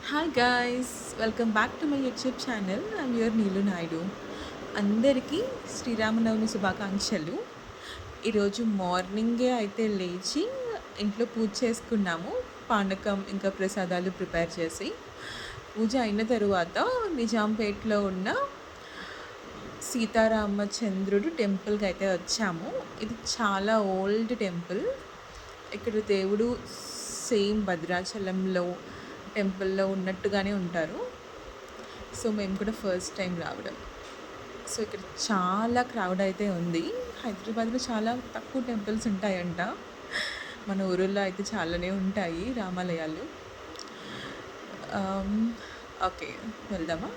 Hi guys, welcome back to my YouTube channel. I'm your Neelu Naidu. అందరికీ శ్రీరామనవమి శుభాకాంక్షలు. ఈరోజు మార్నింగే అయితే లేచి ఇంట్లో పూజ చేసుకున్నాము. పానకం ఇంకా ప్రసాదాలు ప్రిపేర్ చేసి పూజ అయిన తరువాత నిజాంపేట్లో ఉన్న సీతారామచంద్రుడు టెంపుల్కి అయితే వచ్చాము. ఇది చాలా ఓల్డ్ టెంపుల్. ఇక్కడ దేవుడు సేమ్ భద్రాచలంలో టెంపుల్లో ఉన్నట్టుగానే ఉంటారు. సో మేము కూడా ఫస్ట్ టైం రావడం. సో ఇక్కడ చాలా క్రౌడ్ అయితే ఉంది. హైదరాబాద్లో చాలా తక్కువ టెంపుల్స్ ఉంటాయంట. మన ఊరిలో అయితే చాలానే ఉంటాయి రామాలయాలు. ఓకే, వెళ్దామా?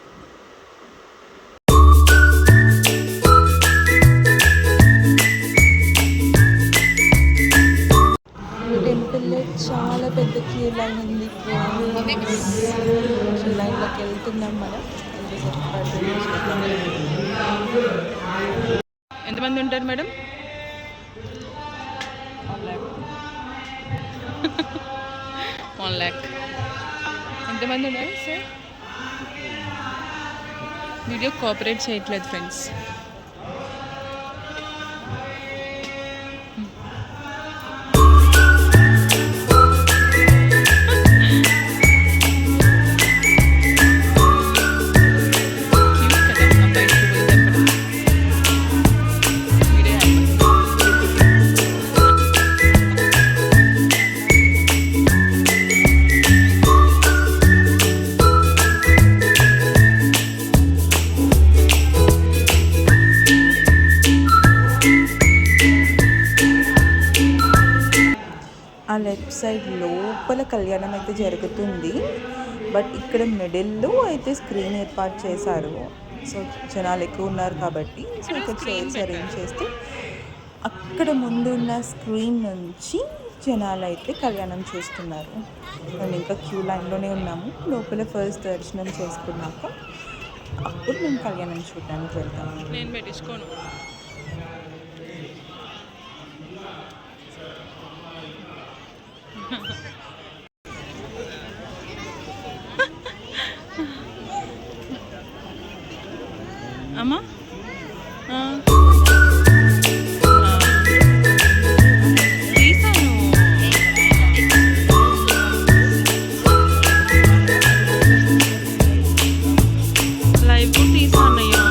టెంపుల్లో చాలా పెద్ద క్యూ లైన్ ఉంది. క్యూ లైన్లోకి వెళ్తున్నాం మనం. ఎంతమంది ఉంటారు మేడం? 1 lakh. ఎంతమంది ఉన్నారు సార్? వీడియో కోఆపరేట్ చేయట్లేదు ఫ్రెండ్స్. ఆ లెఫ్ట్ సైడ్ లోపల కళ్యాణం అయితే జరుగుతుంది. బట్ ఇక్కడ మిడిల్లో అయితే స్క్రీన్ ఏర్పాటు చేశారు. సో జనాలు ఎక్కువ ఉన్నారు కాబట్టి సో ఇక్కడ చైర్స్ అరేంజ్ చేస్తే అక్కడ ముందు ఉన్న స్క్రీన్ నుంచి జనాలు అయితే కళ్యాణం చూస్తున్నారు. మేము ఇంకా క్యూ లైన్లోనే ఉన్నాము. లోపల ఫస్ట్ దర్శనం చేసుకున్నాక అప్పుడు మేము కళ్యాణం చూడడానికి వెళ్తాము. నేను పెట్టించుకోను. అమ్మా లైవ్ తీసా అన్నయ్యా.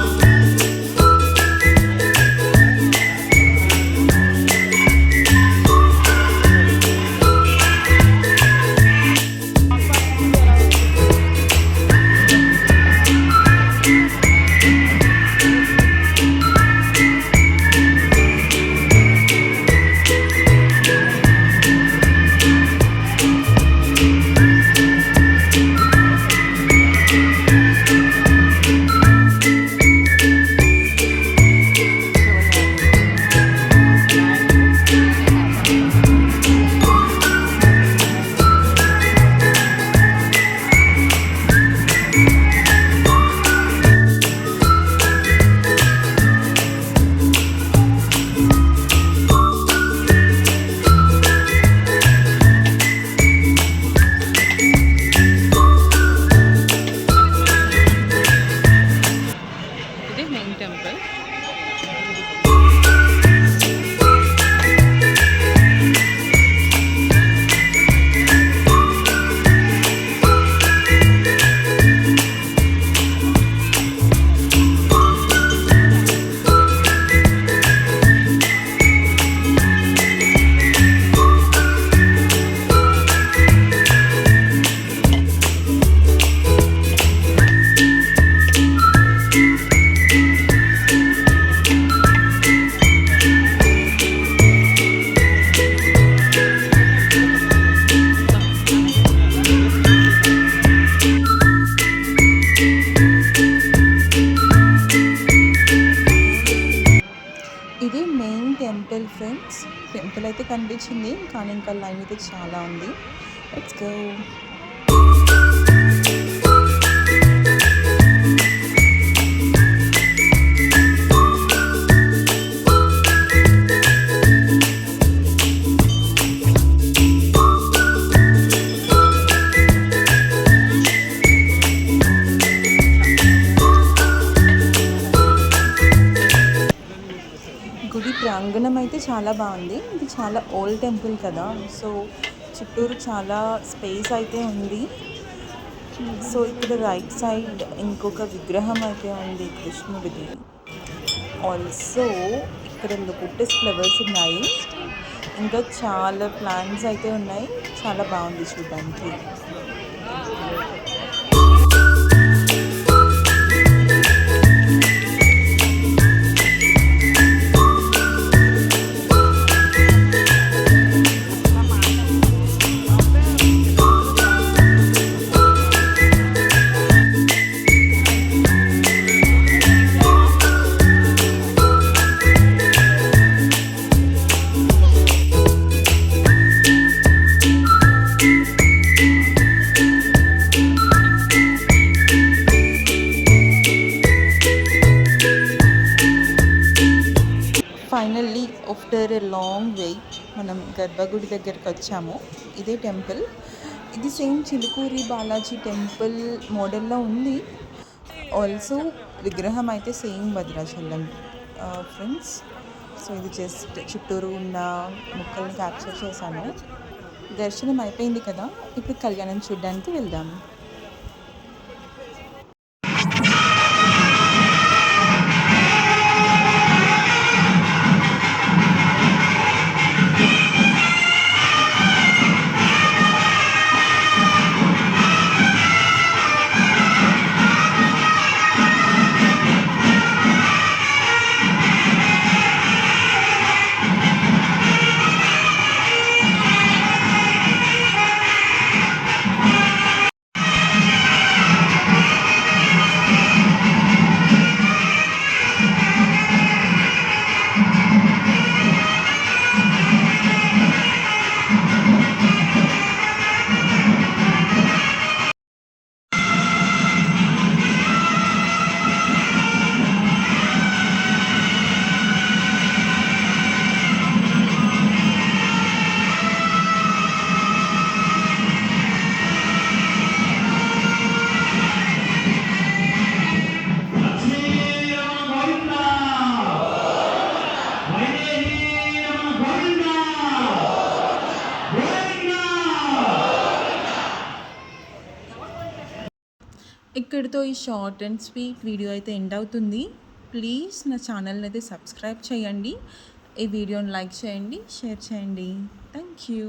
Temple friends. టెంపుల్ అయితే కనిపించింది కానీ ఇంకా లైన్ అయితే చాలా ఉంది. Let's go. ప్రాంగణం అయితే చాలా బాగుంది. ఇది చాలా ఓల్డ్ టెంపుల్ కదా, సో చుట్టూరు చాలా స్పేస్ అయితే ఉంది. సో ఇక్కడ రైట్ సైడ్ ఇంకొక విగ్రహం అయితే ఉంది కృష్ణుడిది. ఆల్సో ఇక్కడ లోటస్ ఫ్లవర్స్ ఉన్నాయి, ఇంకా చాలా ప్లాంట్స్ అయితే ఉన్నాయి. చాలా బాగుంది చూడడానికి. Finally after a long wait మనం గర్భగుడి దగ్గరికి వచ్చాము. ఇదే టెంపుల్. ఇది సేమ్ చిలుకూరి బాలాజీ టెంపుల్ మోడల్లో ఉంది. ఆల్సో విగ్రహం అయితే సేమ్ భద్రాచలం ఫ్రెండ్స్. సో ఇది జస్ట్ చుట్టూరు ఉన్న ముక్కల్ని క్యాప్చర్ చేశాను. దర్శనం అయిపోయింది కదా, ఇప్పుడు కళ్యాణం చూడడానికి వెళ్దాం. ఇక్కడితో ఈ షార్ట్ అండ్ స్వీట్ వీడియో అయితే ఎండ్ అవుతుంది. ప్లీజ్ నా ఛానల్ని అయితే సబ్స్క్రైబ్ చేయండి, ఈ వీడియోని లైక్ చేయండి, షేర్ చేయండి. Thank you.